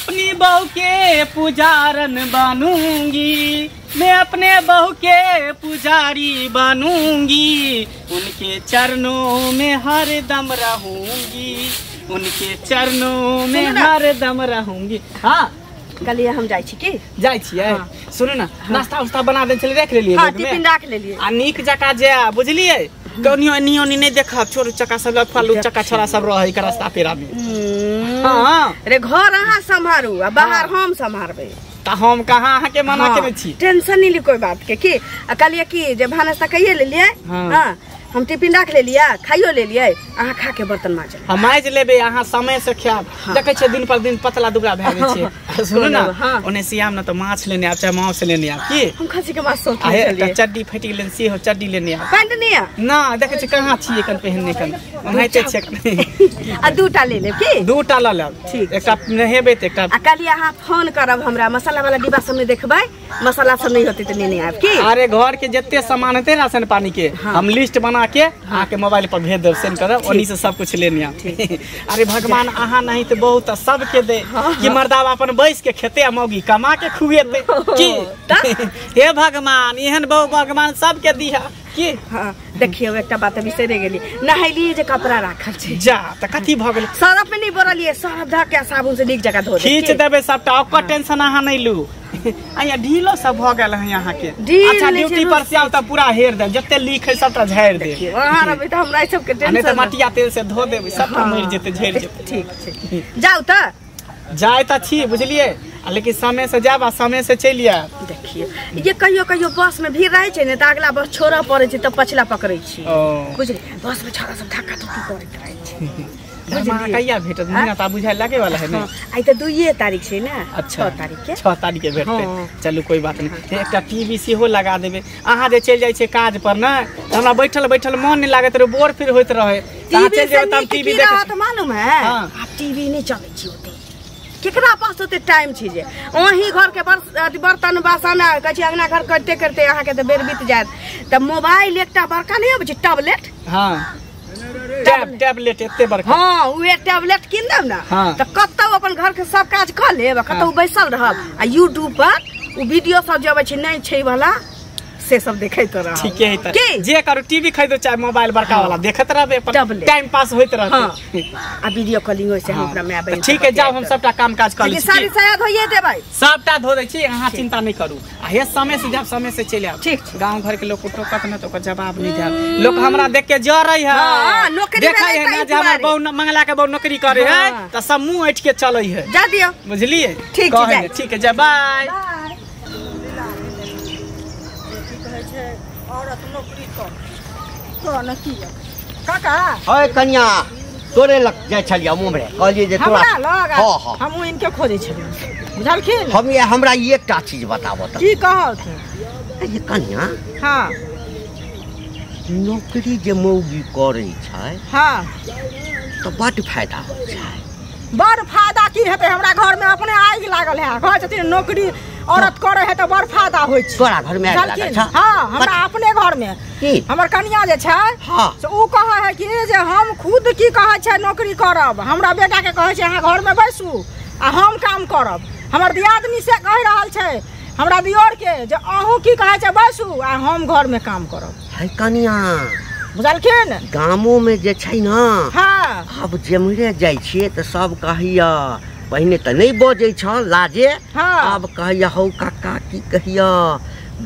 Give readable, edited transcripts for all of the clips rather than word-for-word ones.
अपनी बहू के पुजारन बनूंगी, मैं अपने बहू के पुजारी बनूंगी, उनके चरणों में हर दम रहूंगी, उनके चरणों में हर दम रहूंगी। हाँ कलिए हम जाइ छी की जाइ छियै। हाँ। सुनू ना नाश्ता उस्ता बना दे चले रख लेलिए। हाँ टिफिन रख लेलिए आ नीक जका जे बुझलिए कनियो नियो नहीं देखब छोरू चक्का सब लफालू चक्का छोरा सब रहे के रास्ता पेरा में। हां रे घर अहाँ संभारू आ बाहर हम संभारबे त हम कहां अहाँ के मना केने छी। टेंशन नहीं ली कोई बात के की कलिए की जे भानस त कहिए ले लिए। हां हम टिफिन रख ले लिया खाइयो ले लिए अहाँ खा के बर्तन माज हम माज लेबे अहाँ समय से खाब। देखे छे दिन पर दिन पतला दुबला भए गेल छे। सुनो ना ओने सियाम न त माछ लेने आब चाहे मांस लेने आब की हम खसी के माछ सोच ले लिए चड्डी फटि गेलन से हो चड्डी लेने आब पैंट नहीं ना देखे छे कहां छी एखन पहनने कन ओनाइते छे आ दूटा ले ले की दूटा ल लेब ठीक एकटा नहेबे त एकटा आ कलिए अहाँ फोन करब हमरा मसाला वाला डिब्बा सब में देखबै मसाला सब नहीं होते त लेने आब की। अरे घर के जत्ते सामान हेते राशन पानी के हम लिस्ट बना के आके मोबाइल पर भेज देब सेंड करब ओनी से सब कुछ लेने आ। अरे भगवान अहाँ नहीं तो बहुत सब के दे कि मर्दावा अपन बैस के खेते आ मौगी कमा के खुएते की हे भगवान एहन बहु भगवान सब के दिया की। हां देखियो एकटा बात बिसरे गेली नहाइली जे कपड़ा राखल छे जा त कथि भ गेल सरफ में नहीं बोरलिए सरफ ध के साबुन से नीक जगह धो दे खींच देबे सबटा ओकर टेंशन अहाँ नहीं लू। आया ढीलो सब भ गेल है यहाँ के अच्छा ड्यूटी पर से आउ त पूरा हेर दे जत्ते लीक है सबटा झाड़ दे वहां रबे त हमरा सब के टेंशन नहीं त मटिया तेल से धो देबे सबटा मर जेते झड़ जेते। ठीक ठीक जाऊ त जाय त छी बुझलिए लेकिन समय से जाब समय से चलिए। देखिए ये कहियो कहियो बस में भीड़ रहे छे ने त अगला बस छोड़ा पड़े छे त पछला पकड़े छी बुझली बस में छोरा सब धक्का धुक्की करत रहे छे बुझली कहिया भेटत महीना त बुझाय लागे वाला है ना आई त 2 तारीख छे ना। अच्छा 6 तारीख के 6 तारीख के भेटते चलू कोई बात नहीं एकटा टीवी से हो लगा देबे अहाँ जे चल जाय छे काज पर ना हमरा बैठल बैठल मन नहीं लागत रे बोर फिर होइत रहे ता चल जेब त टीवी देख त मालूम है अब टीवी नहीं चले छी ओते केकरा पास होते टाइम छी जे वही घर के बर्तन बासन कछि अंगना घर करते करते अहाँ के त बेर बीत जात त मोबाइल एकटा बड़का नहीं होबे छी टैबलेट। हां टैबलेट एते बड़का हां उ टैबलेट किन देब ना त कतौ अपन घर के सब काज क लेब कतौ बैसल रहब आ यूट्यूब पर उ वीडियो सब जे आबै छै नहीं छै वाला से सब देखैत रह ठीक है त जे करू टीवी खरीदो चाहे मोबाइल बड़का वाला देखत रहबे टाइम पास होइत रहते आ वीडियो कॉलिंग होय से हमरा में आबे ठीक है जाओ हम सबटा काम काज कर ली सारी साया धोइए देबै सबटा धो दै छी अहाँ चिंता नहीं करू आ हे समय से जब समय से चले आब ठीक गांव घर के लोग को टोकत न तो ओकर जवाब नहीं देब लोग हमरा देख के जरै है हां नौकरी देखै है ना जे हमर बहु मंगला के बहु नौकरी करे है त सब मुंह उठ के चलै है जा दियो बुझलिए ठीक है जा बाय। औरत नौकरी कर न की काका ओए कन्या तोरे लग जाय छलिया मुंबरे कहलिए जे तोरा हां हम इनके खोजे छलिए बुझलखिन हम ये हमरा एकटा चीज बताबो त की कहत ये कन्या हां नौकरी जे मौगी करे छै हां तो बड़ फायदा होय छै बड़ फायदा की हेते हमरा घर में अपने आगि लागल है घर छथिन नौकरी औरत करे है तो बड़ फायदा होय छै तोरा घर में आगि लागल छै हां हमरा अपने घर में की हमर कन्या जे छै हां से उ कहे है कि जे हम खुद की कहे छै नौकरी करब हमरा बेटा के कहे छै अहाँ घर में बैसू आ हम काम करब हमर दियादनी से कह रहल छै हमरा दियोर के जे अहू की कहे छै बैसू आ हम घर में काम करब है कन्या बुझलखिन गामो में जे छै ना हां अब जेमरे जाय छिए त सब कहिया पहले त नहीं बजे छ लाजे अब कहिया हो काका की कहिया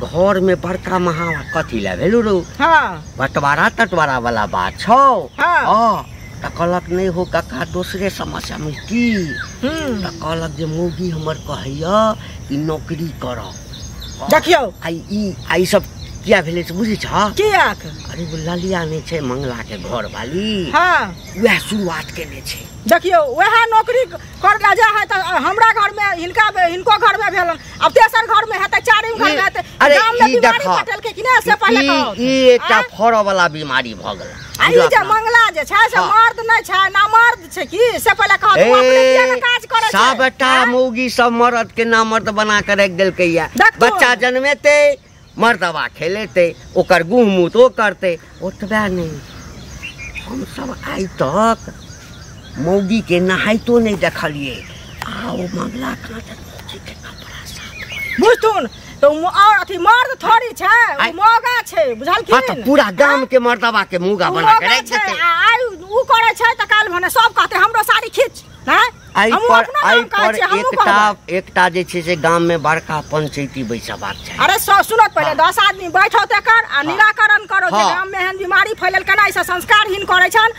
घर में बड़का महावा कथी ला भेलु रो बंटवारा तटवारा वाला बात छौ त कहलक नहीं हो काका दूसरे समस्या में की त कहलक जे मौगी हमर कहिया कि नौकरी करो देखियो आई सब क्या भेले से बुझी छ किया अरे वो ललिया नहीं छै मंगला के घर वाली हां वह शुरुआत केने छै देखियो वह नौकरी करला जा है त हमरा घर में हिनको घर में भेलन अब तेसर घर में है त चारिम घर में है त गांव में बीमारी पटल के किने से पहले कहो ई एकटा फरो वाला बीमारी भ गेल आई जे मंगला जे छै से मर्द नहीं छै ना मर्द छै की से पहले कहो तू अपने किया ना काज करे छै सबटा मौगी सब मर्द के ना मर्द बना के रख देल के या बच्चा जन्मेते मर्दवा खेलेते ओकर गुहमूत ओ करते ओतबे नहीं हम सब आई तक मौगी के नहाइतो नहीं देखलिए आओ मंगला कहाँ बुझथुन तो और अथी मर्द थोड़ी छै उ मोगा छै बुझल की तो पूरा गांव के मर्दवा के मुगा बना के रख देते आई उ करे छै त काल भने सब कहते हमरो साड़ी खींच हैं आई पर एकटा जे छै से गांव में बड़का पंचायती बैसबाक छै। अरे सुनत पहले 10 आदमी बैठो तेकर आ निराकरण करो जे गांव में एहन बीमारी फैलल केना ऐसा संस्कारहीन करे छन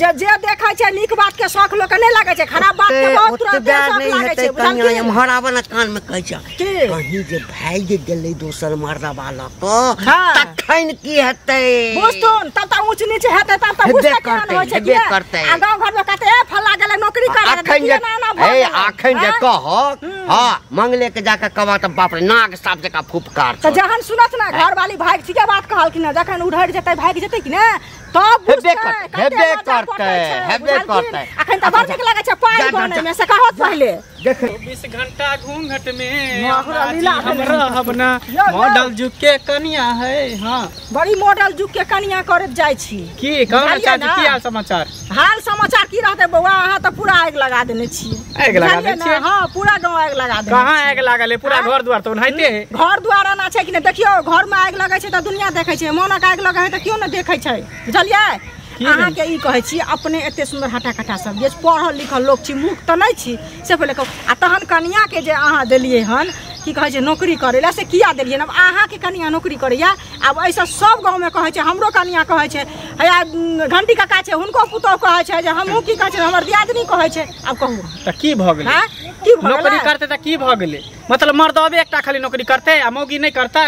जे देखे छै नीक बात के शौक लोक नै लागे छै खराब बात के बहुत तुरंत शौक लागे छै बुझल की हमरावन कान में कहै छै कहीं जे भाग गेलै दोसर मर्दवा ल तखन की हेतै बुझथुन तब त ऊंच नीच हेतै तब त बुझते केहन होय छै आ गांव घर में कहते ए फल्ला गेलै नौकरी करे आखन जे कह हां मंगले के जाके कहबा त बाप रे नाग साफ जका फुफकार त जहन सुनत ना घर वाली भाग ठीके बात कहल कि ना जखन उधर जेतै भाग जेतै कि ना तब हेबे करते अखन त बड़ नीक लागे छै पाई बने में से कहत पहले देख 24 घंटा घूंघट में हमरा हबना मॉडल जुग के कन्या है। हां बड़ी मॉडल जुग के कन्या करत जाय छी की कहना चाची की हाल समाचार? हाल समाचार की रहते बौआ अहाँ त पूरा आग लगा देने छी। आग लगा देने छी? हां पूरा गांव आग लगा देने। कहां आग लागल है? पूरा घर द्वार तो ओनाहिते है। घर द्वार ना छै कि ने देखियो घर में आग लगे छै त दुनिया देखे छै मोनक आग लगे है त क्यों न देखे छै बुझलियै। अहाँ के ई कहै छी अपने एते सुंदर हटा कटा सब जे पढ़ल लिखल लोग छी मुख त नै छी से पहिले कहू आ तहन कन्या के जे अहाँ देलिए हन की कहै छै नौकरी करे ला से किया देलिए अब अहाँ के कन्या नौकरी करैया अब ऐसा सब गांव में कहै छै हमरो कन्या कहै छै हैया घंटी काका छै हुनको पुतौ कहै छै जे हमहू की कहै छै हमर दियादनी कहै छै। अब कहू त की भ गेलै? हां की भ गेलै? नौकरी करते त की भ गेलै? मतलब मर्दबे एकटा खाली नौकरी करते आ मौगी नहीं करते?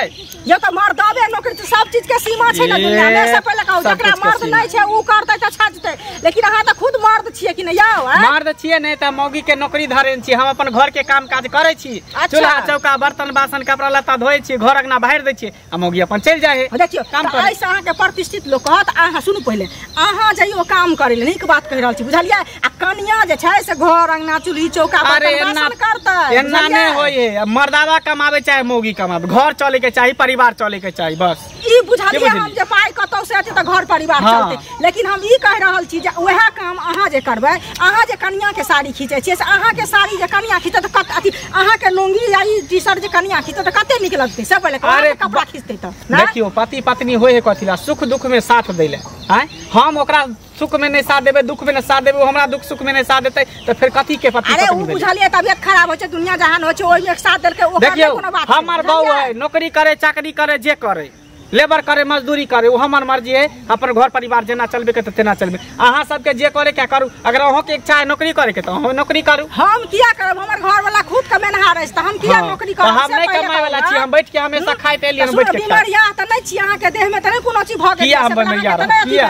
ये तो मर्दबे नौकरी तो सब चीज के सीमा छै ना दुनिया में। से पहले कहू जकरा मर्द नहीं छै उ करते त छजते लेकिन अहाँ त खुद मर्द छियै कि नहीं यौ? मर्द छियै नहीं त मौगी के नौकरी धरे छी हम अपन घर के काम काज करे छी चूल्हा चौका बर्तन बासन कपड़ा लत्ता धोए छी घर अंगना बाहर दै छी आ मौगी अपन चल जाए है देखियो काम करे। ऐसे अहाँ के प्रतिष्ठित लोग कहत अहाँ सुनू पहले अहाँ जइयो काम करे ले नीक बात कह रहल छी बुझलियै आ कन्या जे छै से घर अंगना चूल्ही चौका बर्तन बासन करतै एना नहीं होय है। मर्दावा कमावे चाहे मौगी कमावे घर चले के चाहिए परिवार चले के चाहिए बस ई बुझलियै हम जे पाई कतौ से एते त घर परिवार चलते लेकिन हम ई कह रहल छी जे वह काम अहाँ जे करबै अहाँ जे कन्या के साड़ी खींचे छियै से अहाँ के साड़ी जे कन्या खींचे त अथी अहाँ के लुंगी या ई टी-शर्ट जे कन्या खींचे त कते निक लगतै से पहले कपड़ा खींचते त देखियो पति पत्नी होय है कथिला सुख दुख में साथ दैले हैं हम ओकरा सुख में नहीं साथ देबे दुख में नहीं साथ देबे हमरा दुख सुख में नहीं साथ देते तो फिर कथी के पति? अरे उ बुझलिए तबियत खराब हो छै दुनिया जहान हो छै ओइ में एक साथ देलके ओकरा कोनो बात नहीं। हमर बहू है नौकरी करे चाकरी करे जे करे लेबर करे मजदूरी करे वो हमर मर्जी है अपन घर परिवार जेना चलबे के तेना चलबे अहाँ सबके जे करे क्या करू अगर अहों के इच्छा है नौकरी करे के तो हम नौकरी करू। हम किया करब हमर घर वाला खुद कमेनहार है त हम किया नौकरी करब? हम नहीं कमाए वाला छी हम बैठ के हमेशा खाए पे लिए हम बैठ के बीमारिया त नहीं छी अहाँ के देह में त नहीं कोनो चीज भ गेल किया हम बीमारिया किया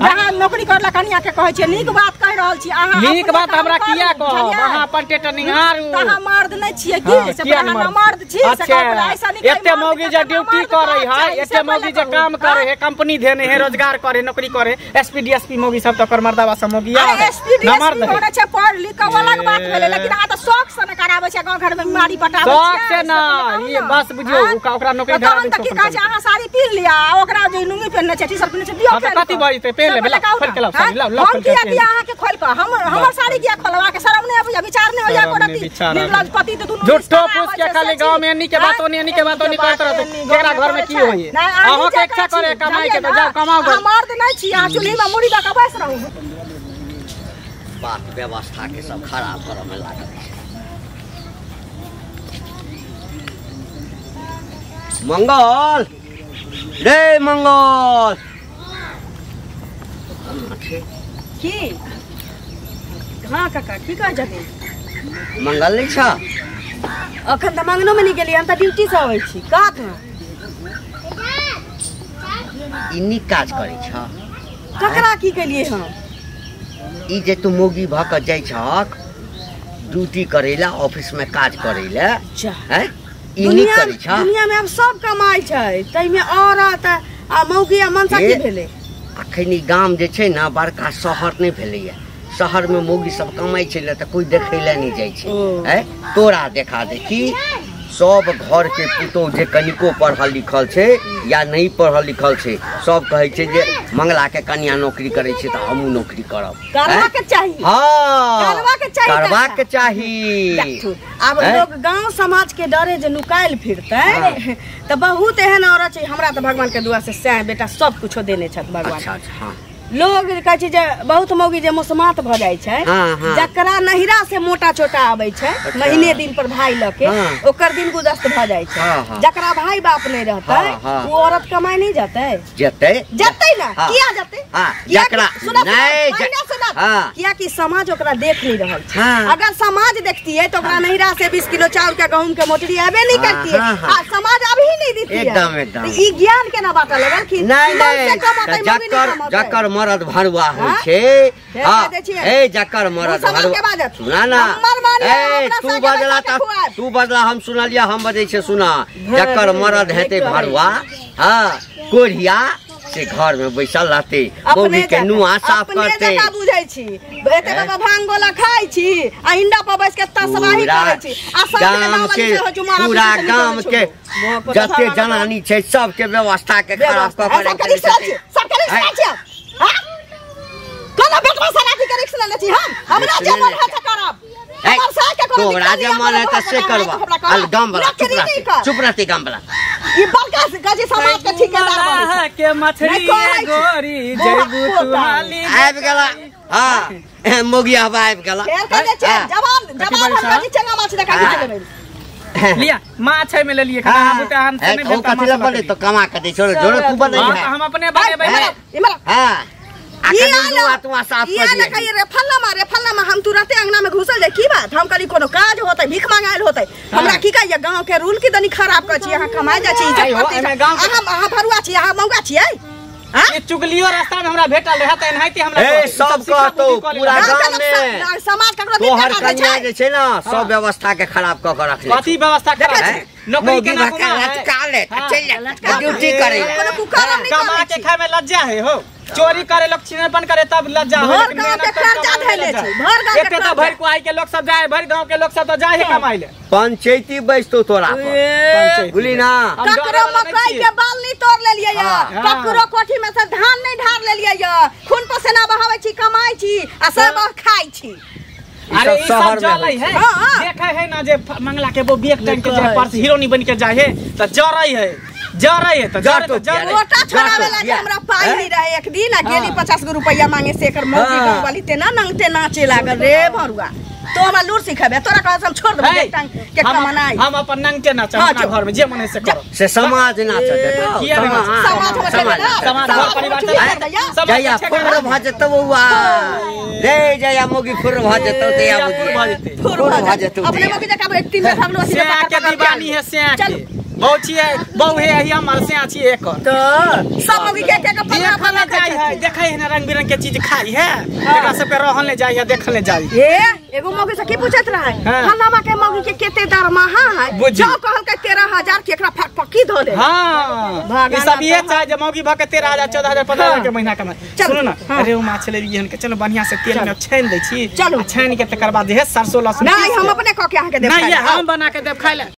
जहां नौकरी करला कन्या के कहै छै नीक बात कह रहल छी अहाँ नीक बात हमरा किया कहब अहाँ अपन टेटर निहारू अहाँ मर्द नहीं छियै की से अहाँ मर्द छी से कहला ऐसा नहीं एते मौगी जे ड्यूटी करे है एते मौगी जे काम करे है कंपनी देने है रोजगार करे नौकरी करे एसपी डीएसपी मौगी सब त कर मर्दावा सब मौगी या एसपी डीएसपी होने छै पढ़ लिख के अलग बात भेले लेकिन अहाँ त शौक से न कराबै छै गांव घर में बीमारी पटाबै छै शौक से ना ये बस बुझियो ओकरा नौकरी धरा त की कहै छै अहाँ साड़ी पीन लिया ओकरा जे लुंगी पहनने छै टी-शर्ट पहनने छै दियो कथि बजते पहन ले खोल के हम किया दिया अहाँ के खोल के हमर साड़ी किया खोलवा के शर्म नहीं आबैया विचार नहीं होया कोनती निर्लज पति त दुनु झूठो पूछ के खाली गांव में एनी के बात ओनी के बात ओनी करत रहते केकरा घर में की होई अहाँ के इच्छा करे कमाई के तो जाओ कमाओ हम मर्द नहीं छी अहाँ चुल्ही में मुड़ी दे के बैस रहू बात व्यवस्था के सब खराब करे में लागल मंगल रे मंगल की हां काका की कह जबे मंगल नहीं छ अखन त मंगनो में नहीं गेली हम त ड्यूटी से आबै छी कात में इन्नी काज करे छ ककरा की केलिए हम ई जे तू मोगी भ के जाय छक ड्यूटी करेला ऑफिस में काज करेला हैं इन्नी करे छ दुनिया में अब सब कमाई छै तै में औरत आ मौगी आ मनसा की भेले अखनी गाम जे छै ना बड़का शहर नहीं भेलैया शहर में मौगी सब कमाई छै त कोई देखै ले नहीं जाय छै हैं तोरा देखा देखी सब घर के पुतौह जे कनिको पढ़ल लिखल छे या नहीं पढ़ल लिखल छे सब कहे छे जे मंगला के कन्या नौकरी करे छे त हमहू नौकरी करब। करवा के चाहिए। हाँ करवा के चाहिए। अब लोग गांव समाज के डरे जे नुकाइल फिरते तो बहुत एहन औरत छै हमरा तो भगवान के दुआ से सैह बेटा सब कुछ देने छत भगवान। अच्छा हाँ। लोग कहै छै जे बहुत मौगी जे मुसमात भ जाय छै जकरा नहिरा से मोटा छोटा आबै छै महीने दिन पर भाई ल के ओकर दिन गुदस्त भ जाय छै। जकरा भाई बाप नहीं रहतै वो औरत कमाई नहीं जाते जते ना किया जते जकरा नहीं किया कि समाज ओकरा देख नहीं रहल छै। अगर समाज देखतिए तो ओकरा नहिरा से 20 किलो चाउर के गहूम के मोटरी आबे नहीं करती है। समाज अभी नहीं देती है एकदम ई ज्ञान के ना बात लगल कि नहीं जकर मरद भरुआ होइ छे ए जकर मरद भरुआ सुना ना ए तू बजला हम सुनलिया हम बजै छे सुना जकर मरद हेते भरुआ हां कोढ़िया से घर में बैसल रहते मौगी के नुआ साफ करते अपने जका बुझै छी एते बाबा भांग गोला खाइ छी आ इंडा पर बैस के तसवाही करै छी आ गांव के पूरा गांव के जते जनानी छे सब के व्यवस्था के खराब क करे छै। कोना बेटवा सलाती करे से लेती हमरा जे मन है त करब तोरा जे मन है त से करबा अल गांव वाला चुप रहती गांव वाला ई बड़का गजी समाज के ठेकेदार बने के मछली गोरी जइबू तू हाली आबि गेला हां मोगी हवा आबि गेला जवान हम चंगा माछ देखा के लेबै लिया माछ में ले लिए खाना बुते हम से में भेटा कथि बने तो कमा के दे छोड़ जोरे तू बने है हम अपने बने इमरा हां आके साफ कर दिए ये रे फल्ला में हम तुरंते अंगना में घुसल जाय की बात हम कली कोनो काज होतै भीख मांगाइल होतै हमरा की कहिए गांव के रूल की दनी खराब कर छी यहां कमाई जा छी अहाँ भरुआ छी अहाँ मंगा छियै ये चुगलियो रास्ता में हमरा भेटल रहत एनाहिते हमरा ए सब कहतो पूरा गांव में समाज ककरो तोहर कन्या जे छै ना सब व्यवस्था के खराब क के रखले कथि व्यवस्था खराब है नौकरी के ना काले चल ड्यूटी करे कमा के खाए में लज्जा है हो चोरी करे लोग छिनरपन करे तब लज्जा हो लेकिन मेहनत कर्जा धैले छै भर गांव के तो भर को आई के लोग सब जाए भर गांव के लोग सब तो जाए कमाई ले पंचायती बैसतो तोरा पर बुली ना ककरो मकई के बाल नहीं तोड़ लेलिए या ककरो कोठी में से धान नहीं ढार लेलिए या खून पसीना बहावे छी कमाई छी आ सब खाई छी। अरे ई सब जलै है देखे है ना जे मंगला के वो बेक टाइम के जे पर्स हीरोनी बन के जाए है त जरई है तो मोटा छोड़ा वाला जे हमरा पाई नहीं रहे एक दिन आ गेली 50 गो रुपया मांगे से एकर मौगी गांव वाली तेना नंगते नाचे लागल रे भरुआ तो हमरा लूर सिखाबे तोरा कहत हम छोड़ देबे टांग के कमानाई हम अपन नंगते नाच अपना घर में जे मन से करो से समाज नाच दे समाज घर परिवार जया फुर भजत बउआ रे जया मोगी फुर भजत ते या मोगी फुर भजत अपने मोगी जका एक तीन में भागलो से के दीवानी है से के बहु है हमर से आछी एक तो सब मोगी के फला जाई है देखे है ना रंग बिरंग के चीज खाई है एकरा सब पे रहन ले जाई है देखन ले जाई ए एगो मोगी से की पूछत रहा है हनामा के मोगी के केते दरमाहा है जो कहल के 13000 के एकरा फटफकी धो दे हां ई सब ये चाहे जे मोगी भ के 13000 14000 15000 के महीना कमाई सुनो ना अरे वो माछ ले लिए हन के चलो बढ़िया से तेल में छान दै छी छान के तकर बाद हे सरसों लहसुन नहीं हम अपने क के आके देब नहीं हम बना के देब खाइ ले